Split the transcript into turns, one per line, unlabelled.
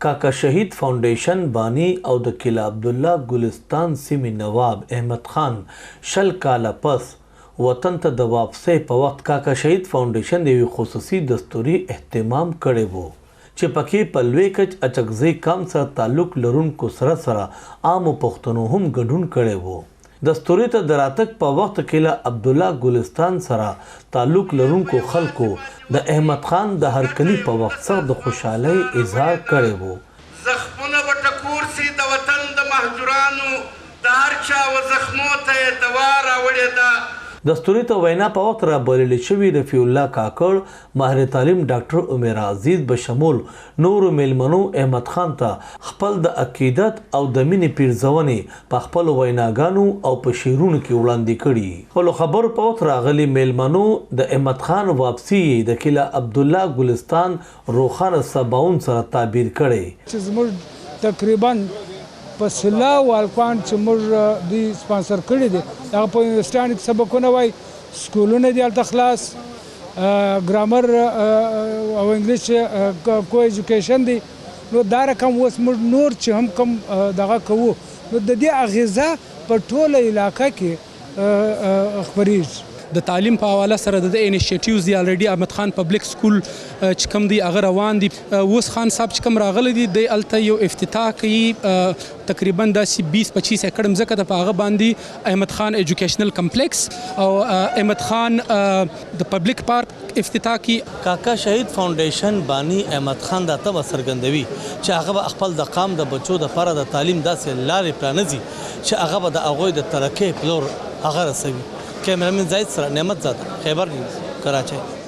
کاکا شهید فاونډیشن بانی او د کلا عبدالله ګلستان سیمې نواب احمد خان شل کاله پس وطن ته د واپسۍ په وخت کاکا شهید فاونډیشن د یوې خصوصي دستوري اهتمام کړی و چې پکې په لوی کچ اچکزۍ کام سره تعلق لرونکو سره عامو پښتنو هم ګډون کړی و. دستوري ته د راتګ په وخت کلا عبدالله ګلستان سره تعلق لرونکو خلکو د احمد خان د هرکلي په وخت سره د خوشحالۍ اظهار کړی و.
زخمونه به ټکور سي د وطن د مهجورانو د هر چا و زخمو ته یې دوا راوړې ده.
دستوري ته وینا په وخت را بللی شوي رفیع الله کاکړ ماهر تعلیم ډاکټر عمر عزیز بشمول نورو میلمنو احمد خان ته خپل د عقیدت او د مینې پیرزونې په خپلو ویناګانو او په شعرونو کې وړاندې کړي. خپلو خبرو په وخت راغلي میلمنو د احمد خان واپسي د کلا عبدالله ګلستان روښانه سباون سره تعبیر کړی
چې زموږ تقریبا په سلا والکوان چې موږ دوی سپانسر کړي دي هغه په یونیورسټیانو کې سبقونه وایي سکولونه دي هلته خلاص ګرامر او انګلیش کو ایجوکیشن دی نو دا رقم اوس موږ نور چې هم کوم دغه کوو نو د دې اغیزه په ټوله علاقه کې خپریږي.
د تعلیم په حواله سره د انیشیټیوز دی الریډي احمد خان پبلک سکول چې کوم دی هغه روان دي. اوس خان صاحب چې کوم راغلی دي د الته یو افتتاح کوي تقریبا داسې 20-25 ایکړ مځکه ده په هغه باندې احمد خان ایجوکیشنل کمپلیکس او احمد خان د پبلک پارک افتتاح کی.
کاکا شهید فاونډیشن بانی احمد خان دا ته څرګندوي چې هغه خپل د قام د بچو د لپاره د تعلیم داسې لارې پرانیزي چې هغه به د هغوی د ترقۍ پلور هغه رسوي. کیمرامین زاید سره نعمت زاده خیبر نیوز کراچۍ.